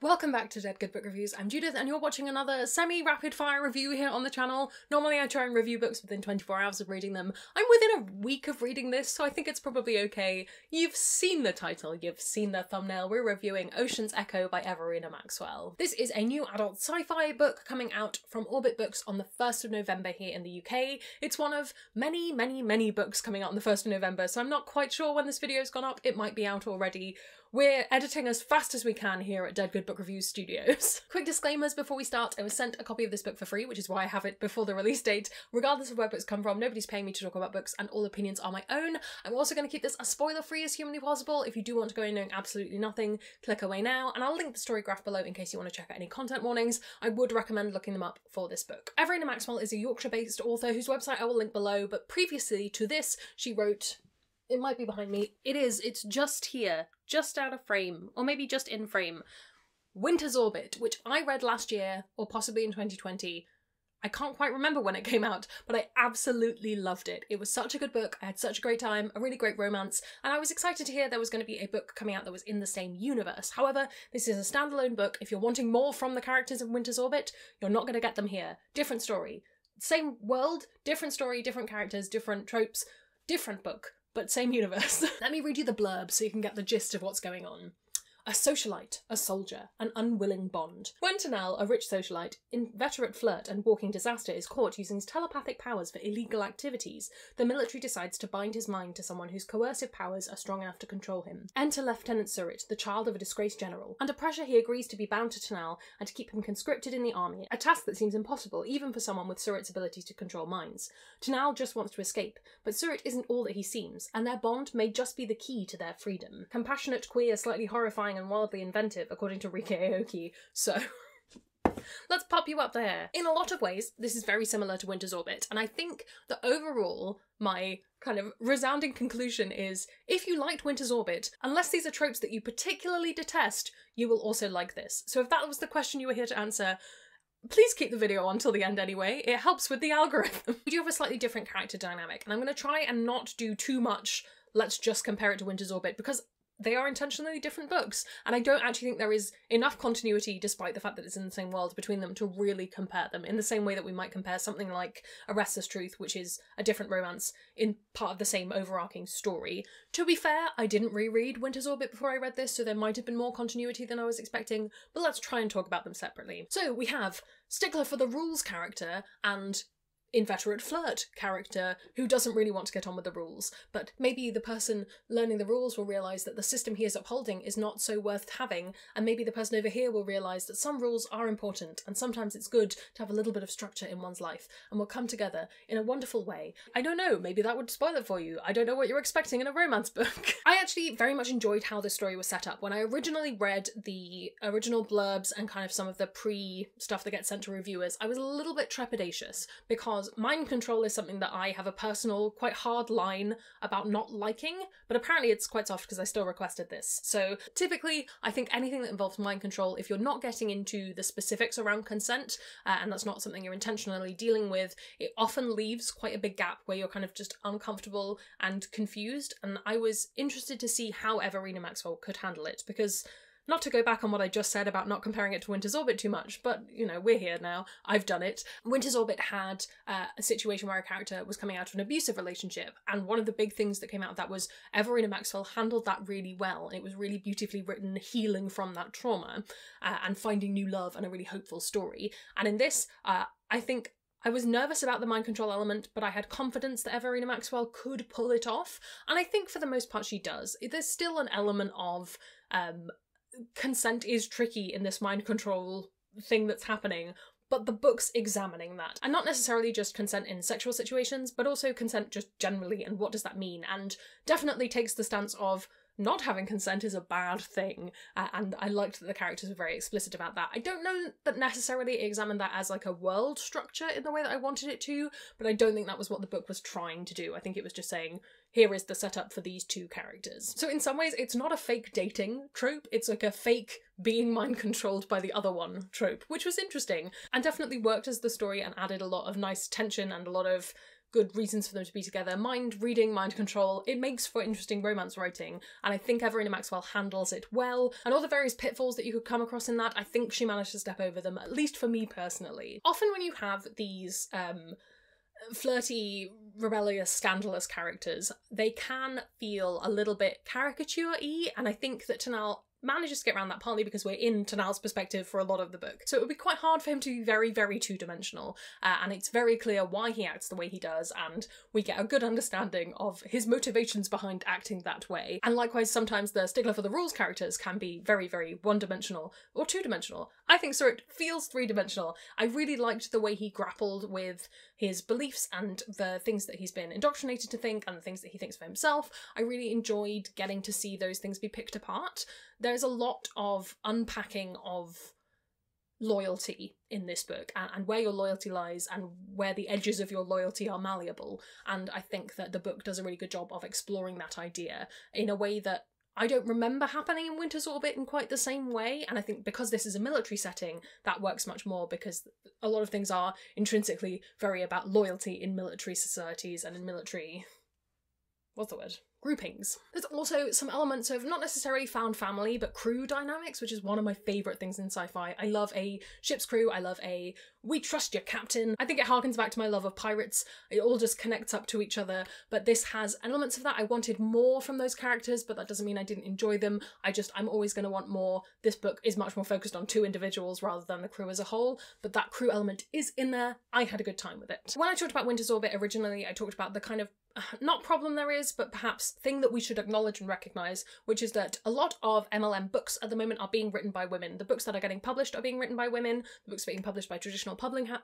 Welcome back to Dead Good Book Reviews. I'm Judith and you're watching another semi-rapid fire review here on the channel. Normally I try and review books within 24 hours of reading them. I'm within a week of reading this, so I think it's probably okay. You've seen the title, you've seen the thumbnail. We're reviewing Ocean's Echo by Everina Maxwell. This is a new adult sci-fi book coming out from Orbit Books on the 1st of November here in the UK. It's one of many books coming out on the 1st of November, so I'm not quite sure when this video's gone up. It might be out already. We're editing as fast as we can here at Dead Good Book Reviews Studios. Quick disclaimers before we start. I was sent a copy of this book for free, which is why I have it before the release date. Regardless of where books come from, nobody's paying me to talk about books and all opinions are my own. I'm also going to keep this as spoiler-free as humanly possible. If you do want to go in knowing absolutely nothing, click away now, and I'll link the story graph below in case you want to check out any content warnings. I would recommend looking them up for this book. Everina Maxwell is a Yorkshire-based author whose website I will link below, but previously to this, she wrote... It might be behind me. It's just here. Just out of frame. Or maybe just in frame. Winter's Orbit, which I read last year, or possibly in 2020. I can't quite remember when it came out, but I absolutely loved it. It was such a good book, I had such a great time, a really great romance, and I was excited to hear there was going to be a book coming out that was in the same universe. However, this is a standalone book. If you're wanting more from the characters of Winter's Orbit, you're not going to get them here. Different story. Same world, different story, different characters, different tropes, different book. But same universe. Let me read you the blurb so you can get the gist of what's going on. A socialite, a soldier, an unwilling bond. When Tanal, a rich socialite, inveterate flirt and walking disaster, is caught using his telepathic powers for illegal activities, the military decides to bind his mind to someone whose coercive powers are strong enough to control him. Enter Lieutenant Surratt, the child of a disgraced general. Under pressure, he agrees to be bound to Tanal and to keep him conscripted in the army, a task that seems impossible even for someone with Surratt's ability to control minds. Tanal just wants to escape, but Surratt isn't all that he seems, and their bond may just be the key to their freedom. Compassionate, queer, slightly horrifying and wildly inventive, according to Rika Aoki, so let's pop you up there. In a lot of ways, this is very similar to Winter's Orbit, and I think that overall, my kind of resounding conclusion is, if you liked Winter's Orbit, unless these are tropes that you particularly detest, you will also like this. So if that was the question you were here to answer, please keep the video on till the end anyway. It helps with the algorithm. We do have a slightly different character dynamic, and I'm going to try and not do too much let's just compare it to Winter's Orbit, because they are intentionally different books, and I don't actually think there is enough continuity, despite the fact that it's in the same world, between them to really compare them, in the same way that we might compare something like A Restless Truth, which is a different romance in part of the same overarching story. To be fair, I didn't reread Winter's Orbit before I read this, so there might have been more continuity than I was expecting, but let's try and talk about them separately. So we have Stickler for the Rules character and inveterate flirt character who doesn't really want to get on with the rules, but maybe the person learning the rules will realise that the system he is upholding is not so worth having, and maybe the person over here will realise that some rules are important and sometimes it's good to have a little bit of structure in one's life and will come together in a wonderful way. I don't know, maybe that would spoil it for you. I don't know what you're expecting in a romance book. I actually very much enjoyed how this story was set up. When I originally read the original blurbs and kind of some of the pre-stuff that gets sent to reviewers, I was a little bit trepidatious because mind control is something that I have a personal, quite hard line about not liking, but apparently it's quite soft because I still requested this. So typically, I think anything that involves mind control, if you're not getting into the specifics around consent, and that's not something you're intentionally dealing with, it often leaves quite a big gap where you're kind of just uncomfortable and confused, and I was interested to see how Everina Maxwell could handle it, because not to go back on what I just said about not comparing it to Winter's Orbit too much, but, you know, we're here now. I've done it. Winter's Orbit had a situation where a character was coming out of an abusive relationship, and one of the big things that came out of that was Everina Maxwell handled that really well. It was really beautifully written, healing from that trauma, and finding new love, and a really hopeful story. And in this, I think I was nervous about the mind control element, but I had confidence that Everina Maxwell could pull it off, and I think for the most part she does. There's still an element of consent is tricky in this mind control thing that's happening, but the book's examining that. And not necessarily just consent in sexual situations, but also consent just generally, and what does that mean? And definitely takes the stance of not having consent is a bad thing, and I liked that the characters were very explicit about that. I don't know that necessarily it examined that as like a world structure in the way that I wanted it to, but I don't think that was what the book was trying to do. I think it was just saying, here is the setup for these two characters. So in some ways, it's not a fake dating trope, it's like a fake being mind controlled by the other one trope, which was interesting, and definitely worked as the story and added a lot of nice tension and a lot of good reasons for them to be together. Mind reading, mind control, it makes for interesting romance writing, and I think Everina Maxwell handles it well, and all the various pitfalls that you could come across in that, I think she managed to step over them, at least for me personally. Often when you have these flirty, rebellious, scandalous characters, they can feel a little bit caricature-y, and I think that Tanal manages to get around that partly because we're in Tanal's perspective for a lot of the book. So it would be quite hard for him to be very, very two-dimensional, and it's very clear why he acts the way he does, and we get a good understanding of his motivations behind acting that way. And likewise, sometimes the stickler for the rules characters can be very, very one-dimensional or two-dimensional. I think so it feels three-dimensional. I really liked the way he grappled with his beliefs and the things that he's been indoctrinated to think and the things that he thinks for himself. I really enjoyed getting to see those things be picked apart. There's a lot of unpacking of loyalty in this book and where your loyalty lies and where the edges of your loyalty are malleable, and I think that the book does a really good job of exploring that idea in a way that I don't remember happening in Winter's Orbit in quite the same way, and I think because this is a military setting, that works much more because a lot of things are intrinsically very about loyalty in military societies and in military... what's the word? Groupings. There's also some elements of not necessarily found family, but crew dynamics, which is one of my favourite things in sci-fi. I love a ship's crew, I love a we trust your captain. I think it harkens back to my love of pirates. It all just connects up to each other, but this has elements of that. I wanted more from those characters, but that doesn't mean I didn't enjoy them. I'm always going to want more. This book is much more focused on two individuals rather than the crew as a whole, but that crew element is in there. I had a good time with it. When I talked about Winter's Orbit originally, I talked about the kind of not problem there is, but perhaps thing that we should acknowledge and recognise, which is that a lot of MLM books at the moment are being written by women. The books that are getting published are being written by women. The books being published by traditional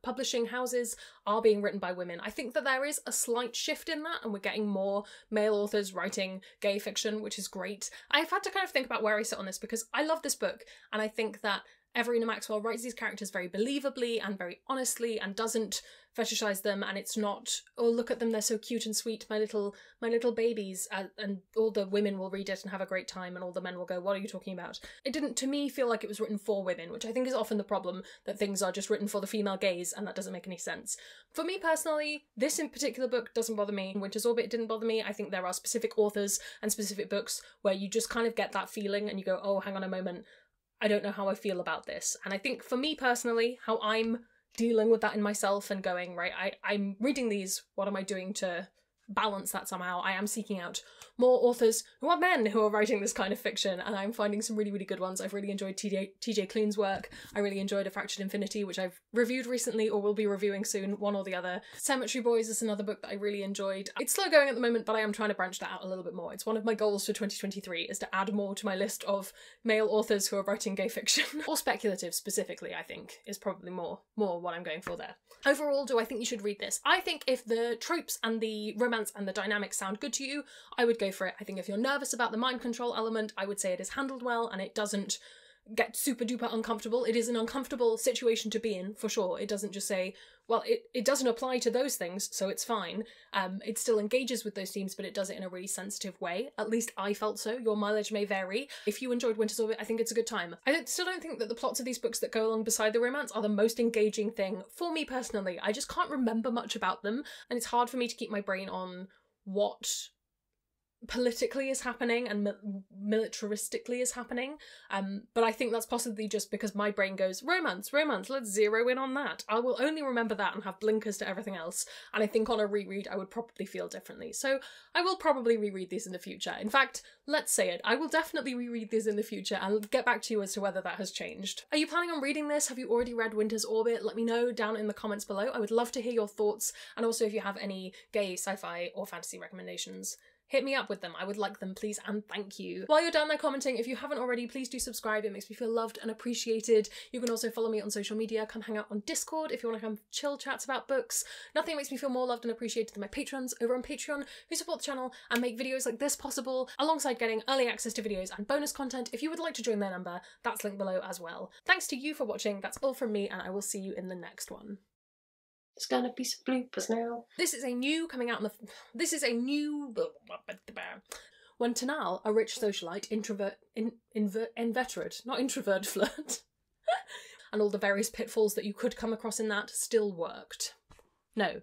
publishing houses are being written by women. I think that there is a slight shift in that, and we're getting more male authors writing gay fiction, which is great. I've had to kind of think about where I sit on this because I love this book, and I think that Everina Maxwell writes these characters very believably and very honestly and doesn't fetishize them, and it's not, oh look at them, they're so cute and sweet, my little babies, and all the women will read it and have a great time and all the men will go, what are you talking about? It didn't to me feel like it was written for women, which I think is often the problem, that things are just written for the female gaze and that doesn't make any sense. For me personally, this in particular book doesn't bother me. Winter's Orbit didn't bother me. I think there are specific authors and specific books where you just kind of get that feeling and you go, oh hang on a moment, I don't know how I feel about this. And I think for me personally, how I'm dealing with that in myself and going, right, I'm reading these, what am I doing to balance that somehow? I am seeking out more authors who are men who are writing this kind of fiction, and I'm finding some really, really good ones. I've really enjoyed TJ Klune's work. I really enjoyed A Fractured Infinity, which I've reviewed recently or will be reviewing soon, one or the other. Cemetery Boys is another book that I really enjoyed. It's slow going at the moment, but I am trying to branch that out a little bit more. It's one of my goals for 2023 is to add more to my list of male authors who are writing gay fiction. Or speculative specifically, I think, is probably more what I'm going for there. Overall, do I think you should read this? I think if the tropes and the romance and the dynamics sound good to you, I would go for it. I think if you're nervous about the mind control element, I would say it is handled well and it doesn't get super duper uncomfortable. It is an uncomfortable situation to be in, for sure. It doesn't just say, well, it doesn't apply to those things, so it's fine. It still engages with those themes, but it does it in a really sensitive way. At least I felt so. Your mileage may vary. If you enjoyed Winter's Orbit, I think it's a good time. Still don't think that the plots of these books that go along beside the romance are the most engaging thing for me personally. I just can't remember much about them, and it's hard for me to keep my brain on what politically is happening and militaristically is happening, but I think that's possibly just because my brain goes, romance, let's zero in on that. I will only remember that and have blinkers to everything else, and I think on a reread I would probably feel differently. So I will probably reread these in the future. In fact, let's say it, I will definitely reread these in the future and get back to you as to whether that has changed. Are you planning on reading this? Have you already read Winter's Orbit? Let me know down in the comments below. I would love to hear your thoughts, and also if you have any gay, sci-fi or fantasy recommendations, hit me up with them. I would like them, please, and thank you. While you're down there commenting, if you haven't already, please do subscribe. It makes me feel loved and appreciated. You can also follow me on social media. Come hang out on Discord if you want to come chill chats about books. Nothing makes me feel more loved and appreciated than my patrons over on Patreon who support the channel and make videos like this possible, alongside getting early access to videos and bonus content. If you would like to join their number, that's linked below as well. Thanks to you for watching. That's all from me, and I will see you in the next one. It's gonna be some bloopers now. This is a new coming out in the... This is a new... When Tanal, a rich socialite, inveterate, not introvert flirt, and all the various pitfalls that you could come across in that still worked. No.